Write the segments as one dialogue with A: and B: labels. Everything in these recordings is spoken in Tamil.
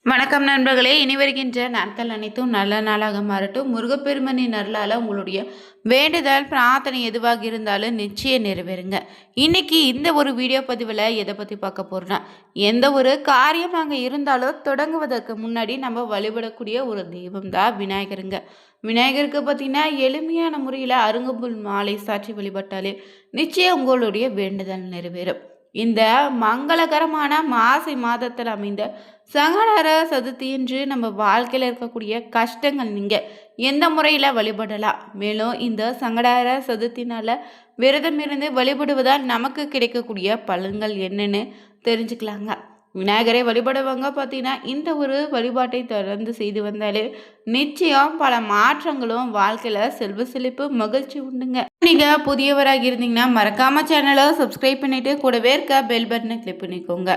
A: வணக்கம் நண்பர்களே, இனி வருகின்ற நாட்கள் அனைத்தும் நல்ல நாளாக மாறட்டும். முருகப்பெருமனின் அருளால் உங்களுடைய வேண்டுதல் பிரார்த்தனை எதுவாக இருந்தாலும் நிச்சயம் நிறைவேறுங்க. இன்னைக்கு இந்த ஒரு வீடியோ பதிவில் எதை பற்றி பார்க்க போகிறோன்னா, எந்த ஒரு காரியமாக இருந்தாலும் தொடங்குவதற்கு முன்னாடி நம்ம வழிபடக்கூடிய ஒரு தெய்வம் தான் விநாயகருங்க. விநாயகருக்கு பார்த்தீங்கன்னா எளிமையான முறையில் அருங்கம்புல் மாலை சாற்றி வழிபட்டாலே நிச்சயம் உங்களுடைய வேண்டுதல் நிறைவேறும். இந்த மங்களகரமான மாசி மாதத்தில் அமைந்த சங்கடஹர சதுர்த்தியன்று நம்ம வாழ்க்கையில் இருக்கக்கூடிய கஷ்டங்கள் நீங்கள் எந்த முறையில் வழிபடலாம். மேலும் இந்த சங்கடஹர சதுர்த்தினால் விரதம் இருந்து வழிபடுவதால் நமக்கு கிடைக்கக்கூடிய பலன்கள் என்னன்னு தெரிஞ்சுக்கலாங்க. விநாயகரை வழிபடுவாங்க பார்த்தீங்கன்னா இந்த ஒரு வழிபாட்டை தொடர்ந்து செய்து வந்தாலே நிச்சயம் பல மாற்றங்களும் வாழ்க்கையில் செல்வ செழிப்பு மகிழ்ச்சி உண்டுங்க. நீங்கள் புதியவராக இருந்தீங்கன்னா மறக்காம சேனலை சப்ஸ்கிரைப் பண்ணிட்டு கூடவே இருக்க பெல் பட்டனை கிளிக் பண்ணிக்கோங்க.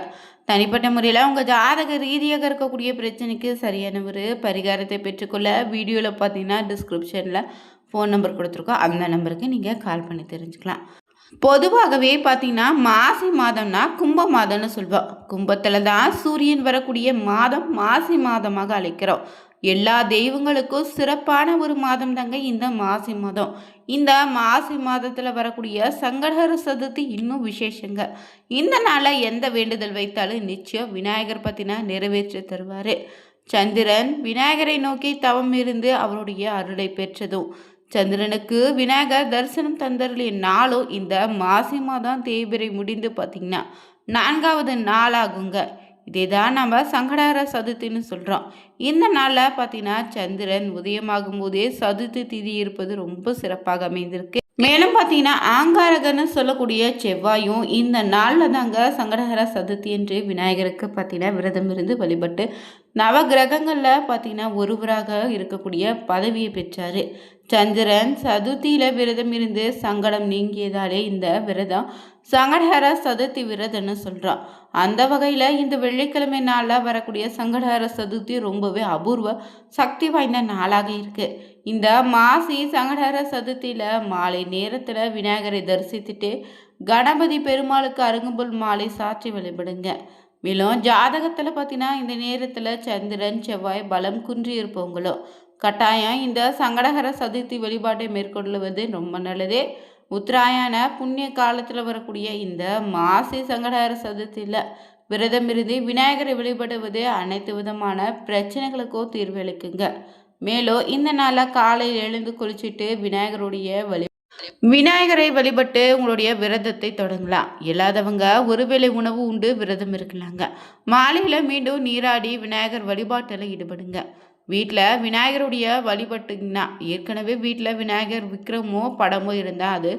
A: தனிப்பட்ட முறையில் உங்கள் ஜாதக ரீதியாக இருக்கக்கூடிய பிரச்சனைக்கு சரியான ஒரு பரிகாரத்தை பெற்றுக்கொள்ள வீடியோவில் பார்த்தீங்கன்னா டிஸ்கிரிப்ஷனில் ஃபோன் நம்பர் கொடுத்துருக்கோம். அந்த நம்பருக்கு நீங்கள் கால் பண்ணி தெரிஞ்சுக்கலாம். பொதுவாகவே பார்த்தீங்கன்னா மாசி மாதம்னா கும்ப மாதம்னு சொல்வோம். கும்பத்தில் தான் சூரியன் வரக்கூடிய மாதம் மாசி மாதமாக அழைக்கிறோம். எல்லா தெய்வங்களுக்கும் சிறப்பான ஒரு மாதம் தாங்க இந்த மாசி மாதம். இந்த மாசி மாதத்தில் வரக்கூடிய சங்கடஹர சதுர்த்தி இன்னும் விசேஷங்க. இந்த நாளில் எந்த வேண்டுதல் வைத்தாலும் நிச்சயம் விநாயகர் பற்றினா நிறைவேற்றி தருவார். சந்திரன் விநாயகரை நோக்கி தவம் இருந்து அவருடைய அருளை பெற்றதும் சந்திரனுக்கு விநாயகர் தரிசனம் தந்தருளிய நாளும் இந்த மாசி மாதம் தேய்பிரை முடிந்து பார்த்திங்கன்னா 4வது நாளாகுங்க. இதே தான் நம்ம சங்கடஹர சதுர்த்தின்னு சொல்கிறோம். இந்த நாளில் பார்த்தீங்கன்னா சந்திரன் உதயமாகும் போதே சதுர்த்தி திதி இருப்பது ரொம்ப சிறப்பாக அமைந்திருக்கு. மேலும் பார்த்தீங்கன்னா ஆங்காரகன்னு சொல்லக்கூடிய செவ்வாயும் இந்த நாளில் தாங்க சங்கடஹர சதுர்த்தி என்று விநாயகருக்கு பார்த்தீங்கன்னா விரதம் இருந்து வழிபட்டு நவகிரகங்களில் பார்த்தீங்கன்னா ஒருவராக இருக்கக்கூடிய பதவியை பெற்றார். சந்திரன் சதுர்த்தியில் விரதம் இருந்து சங்கடம் நீங்கியதாலே இந்த விரதம் சங்கடஹர சதுர்த்தி விரதம்னு சொல்கிறோம். அந்த வகையில் இந்த வெள்ளிக்கிழமை நாளில் வரக்கூடிய சங்கடஹர சதுர்த்தி ரொம்பவே அபூர்வ சக்தி வாய்ந்த நாளாக இருக்குது. இந்த மாசி சங்கடஹர சதுர்த்தியில் மாலை நேரத்தில் விநாயகரை தரிசித்துட்டு கணபதி பெருமாளுக்கு அருங்கம்புல் மாலை சாற்றி வழிபடுங்க. மேலும் ஜாதகத்தில் பார்த்தீங்கன்னா இந்த நேரத்தில் சந்திரன் செவ்வாய் பலம் குன்றி இருப்பவங்களும் கட்டாயம் இந்த சங்கடஹர சதுர்த்தி வழிபாட்டை மேற்கொள்வது ரொம்ப நல்லது. உத்தராயண புண்ணிய காலத்தில் வரக்கூடிய இந்த மாசி சங்கடஹர சதுர்த்தியில் விரதம் இருந்து விநாயகரை வழிபடுவது அனைத்து விதமான பிரச்சனைகளுக்கோ தீர்வு அளிக்குங்க. மேலும் இந்த நாளில் காலையில் எழுந்து குளிச்சுட்டு விநாயகரை வழிபட்டு உங்களுடைய விரதத்தை தொடங்கலாம். இல்லாதவங்க ஒருவேளை உணவு உண்டு விரதம் இருக்கலாங்க. மாலையில் மீண்டும் நீராடி விநாயகர் வழிபாட்டில் ஈடுபடுங்க. வீட்டில் விநாயகருடைய வழிபட்டிங்கன்னா ஏற்கனவே வீட்டில் விநாயகர் விக்கிரமோ படமோ இருந்தால் அது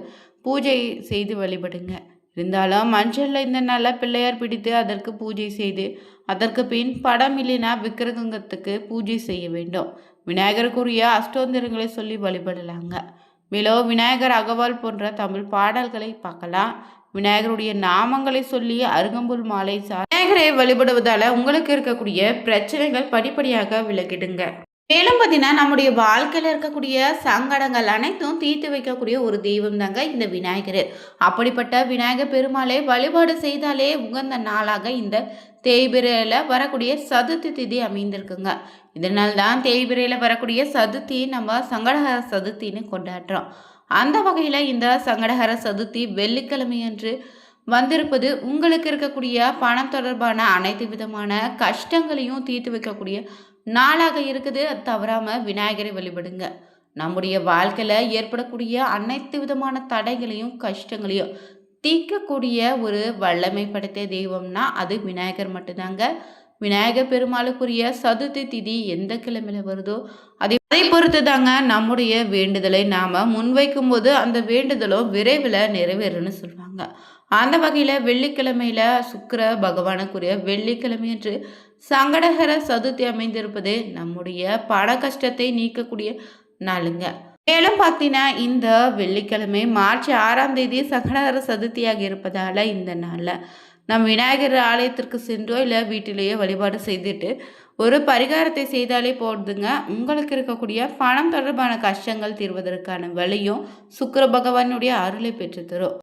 A: பூஜை செய்து வழிபடுங்க. இருந்தாலும் மஞ்சளில் இந்த நாளில் பிள்ளையார் பிடித்து அதற்கு பூஜை செய்து அதற்கு பின் படம் இல்லைனா விக்கிரகத்துக்கு பூஜை செய்ய வேண்டும். விநாயகருக்குரிய அஷ்டோந்தரங்களை சொல்லி வழிபடலாங்க. மேலும் விநாயகர் அகவால் போன்ற தமிழ் பாடல்களை பார்க்கலாம். விநாயகருடைய நாமங்களை சொல்லி அருங்கம்புல் மாலை விநாயகரை வழிபடுவதால் உங்களுக்கு இருக்கக்கூடிய பிரச்சனைகள் படிப்படியாக விலகிடுங்க. மேலும் பார்த்தீங்கன்னா நம்முடைய வாழ்க்கையில் இருக்கக்கூடிய சங்கடங்கள் அனைத்தும் தீர்த்து வைக்கக்கூடிய ஒரு தெய்வம் தாங்க இந்த விநாயகர். அப்படிப்பட்ட விநாயகர் பெருமாளை வழிபாடு செய்தாலே உகந்த நாளாக இந்த தேய்பிரையில் வரக்கூடிய சதுர்த்தி திதி அமைந்திருக்குங்க. இதனால் தான் தேய்பிரையில் வரக்கூடிய சதுர்த்தி நம்ம சங்கடஹர சதுர்த்தின்னு கொண்டாடுறோம். அந்த வகையில் இந்த சங்கடஹர சதுர்த்தி வெள்ளிக்கிழமை அன்று வந்திருப்பது உங்களுக்கு இருக்கக்கூடிய பணம் தொடர்பான அனைத்து விதமான கஷ்டங்களையும் தீர்த்து வைக்கக்கூடிய நாளாக இருக்குது. தவறாமல் விநாயகரை வழிபடுங்க. நம்முடைய வாழ்க்கையில் ஏற்படக்கூடிய அனைத்து விதமான தடைகளையும் கஷ்டங்களையும் தீர்க்கக்கூடிய ஒரு வல்லமை படைத்த தெய்வம்னா அது விநாயகர் மட்டும்தாங்க. விநாயகர் பெருமாளுக்குரிய சதுர்த்தி திதி எந்த கிழமையில் வருதோ அதை பொறுத்து தாங்க நம்முடைய வேண்டுதலை நாம் முன்வைக்கும் போது அந்த வேண்டுதலும் விரைவில் நிறைவேறுன்னு சொல்லுவாங்க. அந்த வகையில் வெள்ளிக்கிழமையில் சுக்கிர பகவானுக்குரிய வெள்ளிக்கிழமை என்று சங்கடஹர சதுர்த்தி அமைந்திருப்பது நம்முடைய பண கஷ்டத்தை நீக்கக்கூடிய நாளுங்க. மேலும் பார்த்தீங்கன்னா இந்த வெள்ளிக்கிழமை மார்ச் 6ஆம் தேதி சங்கடஹர சதுர்த்தியாக இருப்பதால் இந்த நாளில் நம் விநாயகர் ஆலயத்திற்கு சென்றோ இல்லை வீட்டிலேயே வழிபாடு செய்துட்டு ஒரு பரிகாரத்தை செய்தாலே போடுதுங்க. உங்களுக்கு இருக்கக்கூடிய பணம் தொடர்பான கஷ்டங்கள் தீர்வதற்கான வழியும் சுக்கிர பகவானுடைய அருளை பெற்றுத்தரும்.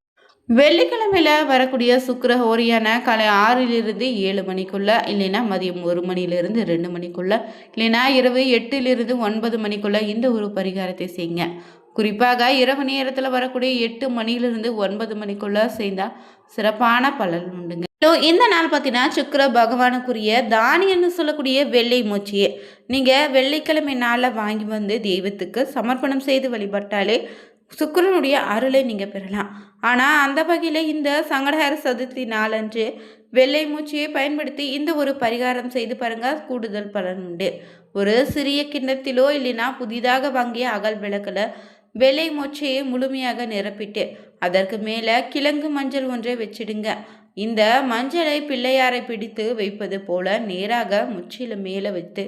A: வெள்ளிக்கிழமையில வரக்கூடிய சுக்கிர ஹோரியான காலை 6லிருந்து 7 மணிக்குள்ள, இல்லைன்னா மதியம் 1 மணிலிருந்து 2 மணிக்குள்ள, இல்லைன்னா இரவு 8லிருந்து 9 மணிக்குள்ள இந்த ஒரு பரிகாரத்தை செய்யுங்க. குறிப்பாக இரவு நேரத்தில் வரக்கூடிய 8 மணிலிருந்து 9 மணிக்குள்ள செய்தால் சிறப்பான பலன் உண்டுங்க. இந்த நாள் பார்த்தீங்கன்னா சுக்கிர பகவானுக்குரிய தானியம்னு சொல்லக்கூடிய வெள்ளை மூச்சியை நீங்கள் வெள்ளிக்கிழமை நாளில் வாங்கி வந்து தெய்வத்துக்கு சமர்ப்பணம் செய்து வழிபட்டாலே சுக்கிரனுடைய அருளை நீங்கள் பெறலாம். ஆனால் அந்த வகையில் இந்த சங்கடஹர சதுர்த்தி நாளன்று வெள்ளை மூச்சியை பயன்படுத்தி இந்த ஒரு பரிகாரம் செய்து பாருங்க, கூடுதல் பலன் உண்டு. ஒரு சிறிய கிண்ணத்திலோ இல்லைன்னா புதிதாக வாங்கிய அகல் விளக்கில் வெள்ளை மூச்சையை முழுமையாக நிரப்பிட்டு அதற்கு மேலே கிழங்கு மஞ்சள் ஒன்றை வச்சிடுங்க. இந்த மஞ்சளை பிள்ளையாரை பிடித்து வைப்பது போல நேராக முச்சில மேலே வைத்து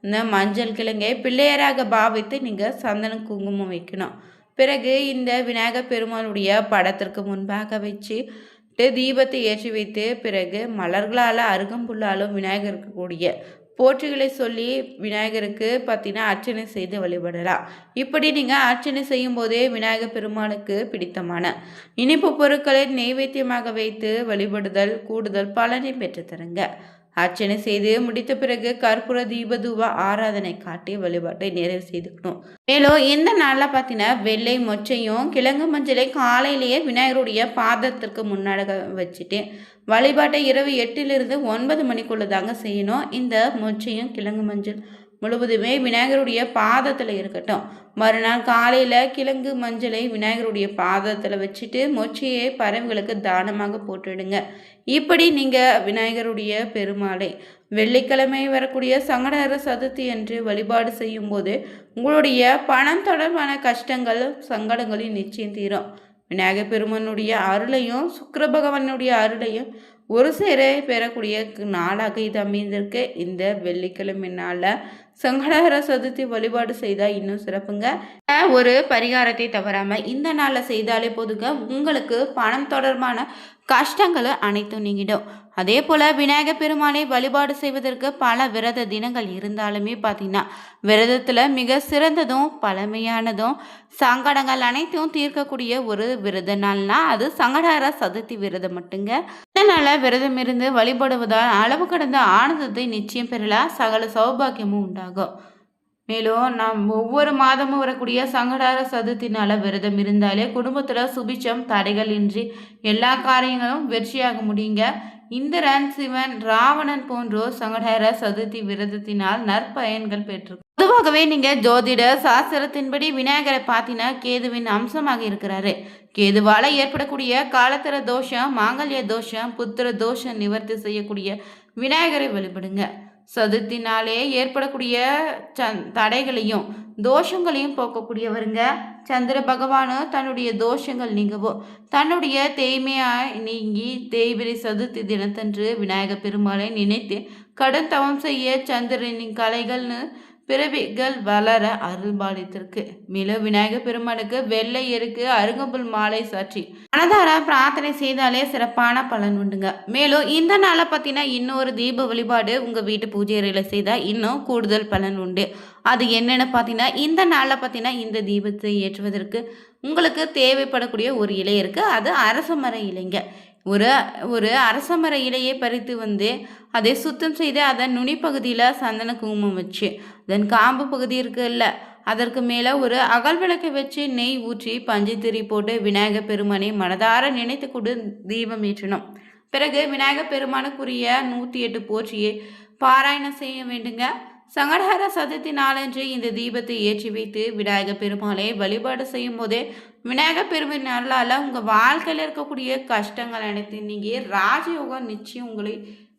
A: இந்த மஞ்சள் கிழங்கை பிள்ளையாராக பாவித்து நீங்கள் சந்தனம் குங்குமம் வைக்கணும். பிறகு இந்த விநாயகர் பெருமாளுடைய படத்திற்கு முன்பாக வச்சு தீபத்தை ஏற்றி வைத்து பிறகு மலர்களால் அருகம்புல்லாலும் விநாயகருக்கு கூடிய போற்றிகளை சொல்லி விநாயகருக்கு பார்த்தீங்கன்னா அர்ச்சனை செய்து வழிபடலாம். இப்படி நீங்கள் அர்ச்சனை செய்யும் போதே விநாயகர் பெருமாளுக்கு பிடித்தமான இனிப்பு பொருட்களை நெய்வேத்தியமாக வைத்து வழிபடுதல் கூடுதல் பலனை பெற்றுத்தருங்க. அர்ச்சனை செய்து முடித்த பிறகு கற்பூர தீபதூப ஆராதனை காட்டி வழிபாட்டை நிறைவு செய்துக்கணும். மேலும் இந்த நாளில் பார்த்தீங்கன்னா வெள்ளை மொச்சையும் கிழங்கு மஞ்சளை காலையிலேயே விநாயகருடைய பாதத்திற்கு முன்னாடி வச்சுட்டு வழிபாட்டை இரவு 8லிருந்து 9 மணிக்குள்ள தாங்க செய்யணும். இந்த மொச்சையும் கிழங்கு மஞ்சள் முழுவதுமே விநாயகருடைய பாதத்தில் இருக்கட்டும். மறுநாள் காலையில் கிழங்கு மஞ்சளை விநாயகருடைய பாதத்தில் வச்சுட்டு மொச்சையை பறவைகளுக்கு தானமாக போட்டுடுங்க. இப்படி நீங்கள் விநாயகருடைய பெருமாளை வெள்ளிக்கிழமை வரக்கூடிய சங்கடஹர சதுர்த்தி என்று வழிபாடு செய்யும் போது உங்களுடைய பணம் தொடர்பான கஷ்டங்கள் சங்கடங்களும் நிச்சயம் தீரும். விநாயகர் பெருமானுடைய அருளையும் சுக்கிர பகவானுடைய அருளையும் ஒரு சேர பெறக்கூடிய நாளாக இது அமைந்திருக்கு. இந்த வெள்ளிக்கிழமை நாளில் சங்கடஹர சதுர்த்தி வழிபாடு செய்தால் இன்னும் சிறப்புங்க. ஒரு பரிகாரத்தை தவறாமல் இந்த நாளில் செய்தாலே போதுங்க, உங்களுக்கு பணம் தொடர்பான கஷ்டங்கள் அனைத்தும் நீங்கிடும். அதே போல் விநாயகர் பெருமானை வழிபாடு செய்வதற்கு பல விரத தினங்கள் இருந்தாலுமே பார்த்தீங்கன்னா விரதத்தில் மிக சிறந்ததும் பழமையானதும் சங்கடங்கள் அனைத்தையும் தீர்க்கக்கூடிய ஒரு விரத நாள்னா அது சங்கடஹர சதுர்த்தி விரதம் மட்டுங்க. இதனால் விரதம் இருந்து வழிபடுவதால் அளவு கடந்த ஆனந்தத்தை நிச்சயம் பெறலாம், சகல சௌபாக்கியமும் உண்டாகும். மேலும் நாம் ஒவ்வொரு மாதமும் வரக்கூடிய சங்கடஹர சதுர்த்தினால விரதம் இருந்தாலே குடும்பத்தில் சுபிச்சம் தடைகள் இன்றி எல்லா காரியங்களும் வெற்றியாக முடியுங்க. இந்திரன், சிவன், ராவணன் போன்றோர் சங்கடஹர சதுர்த்தி விரதத்தினால் நற்பயன்கள் பெற்று. பொதுவாகவே நீங்கள் ஜோதிட சாஸ்திரத்தின்படி விநாயகரை பார்த்தீங்கன்னா கேதுவின் அம்சமாக இருக்கிறாரு. கேதுவால் ஏற்படக்கூடிய காலத்திர தோஷம், மாங்கல்ய தோஷம், புத்திர தோஷம் நிவர்த்தி செய்யக்கூடிய விநாயகரை வழிபடுங்க. சதுர்த்தினாலே ஏற்படக்கூடிய தடைகளையும் தோஷங்களையும் போக்கக்கூடியவருங்க. சந்திர பகவானும் தன்னுடைய தோஷங்கள் நீங்கவோ தன்னுடைய தேய்மையாய் நீங்கி தேய்பிரை சதுர்த்தி தினத்தன்று விநாயகர் பெருமாளை நினைத்து கடும் தவம் செய்ய சந்திரனின் கலைகள்னு பிறவிகள் வளர அருள்பாலித்திருக்கு. மேலும் விநாயகர் பெருமானுக்கு வெள்ளை எருக்கு அருகம்புல் மாலை சாற்றி மனதார பிரார்த்தனை செய்தாலே சிறப்பான பலன் உண்டுங்க. மேலும் இந்த நாளை பார்த்தீங்கன்னா இன்னொரு தீப வழிபாடு உங்கள் வீட்டு பூஜை அறையில் செய்தால் இன்னும் கூடுதல் பலன் உண்டு. அது என்னென்னு பார்த்தீங்கன்னா இந்த நாளில் பார்த்தீங்கன்னா இந்த தீபத்தை ஏற்றுவதற்கு உங்களுக்கு தேவைப்படக்கூடிய ஒரு இலை இருக்குது. அது அரச மர இலைங்க. ஒரு அரசமர இலையை பறித்து வந்து அதை சுத்தம் செய்து அதன் நுனிப்பகுதியில் சந்தன குங்குமம் வச்சு அதன் காம்பு பகுதி இருக்குல்ல அதற்கு மேலே ஒரு அகல் விளக்கை வச்சு நெய் ஊற்றி பஞ்சுத்திரி போட்டு விநாயகர் பெருமானை மனதார நினைத்து கொண்டு தீபம் ஏற்றணும். பிறகு விநாயகர் பெருமானுக்குரிய 108 போற்றியை பாராயணம் செய்ய வேண்டுங்க. சங்கடஹர சதுர்த்தி நாளன்று இந்த தீபத்தை ஏற்றி வைத்து விநாயகர் பெருமாளை வழிபாடு செய்யும் போதே விநாயகர் பெருமாள் அருளால் உங்கள் வாழ்க்கையில் இருக்கக்கூடிய கஷ்டங்கள் அனைத்தையும் நீங்கள் ராஜயோகம் நிச்சயம் உங்களை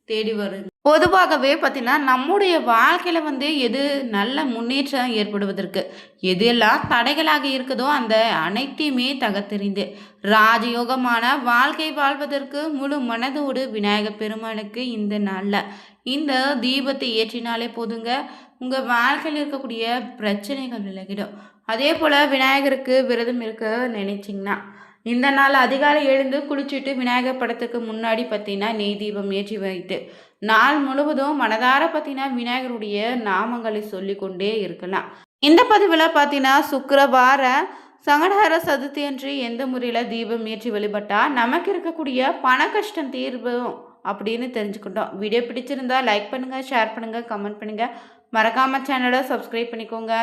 A: தேடி வருங்க. பொதுவாகவே பார்த்தீங்கன்னா நம்முடைய வாழ்க்கையில் எது நல்ல முன்னேற்றம் ஏற்படுவதற்கு எது எல்லாம் தடைகளாக இருக்குதோ அந்த அனைத்தையுமே தகத்தெறிந்து ராஜயோகமான வாழ்க்கை வாழ்வதற்கு முழு மனதோடு விநாயகர் பெருமானுக்கு இந்த நாளில் இந்த தீபத்தை ஏற்றினாலே போதுங்க, உங்கள் வாழ்க்கையில் இருக்கக்கூடிய பிரச்சனைகள் விலகிடும். அதே போல் விநாயகருக்கு விரதம் இருக்க நினைச்சிங்கன்னா இந்த நாள் அதிகாலை எழுந்து குளிச்சுட்டு விநாயகர் படத்துக்கு முன்னாடி பார்த்தீங்கன்னா நெய் தீபம் ஏற்றி வைத்து நாள் முழுவதும் மனதார பார்த்தீங்கன்னா விநாயகருடைய நாமங்களை சொல்லி கொண்டே இருக்கலாம். இந்த பதிவில் பார்த்தீங்கன்னா சுக்கிரவார சங்கடஹர சதுர்த்தி அன்று எந்த முறையில் தீபம் ஏற்றி வழிபட்டால் நமக்கு இருக்கக்கூடிய பண கஷ்டம் தீர்வும் அப்படின்னு தெரிஞ்சுக்கிட்டோம். வீடியோ பிடிச்சிருந்தா லைக் பண்ணுங்கள், ஷேர் பண்ணுங்கள், கமெண்ட் பண்ணுங்கள். மறக்காமல் சேனலை சப்ஸ்கிரைப் பண்ணிக்கோங்க.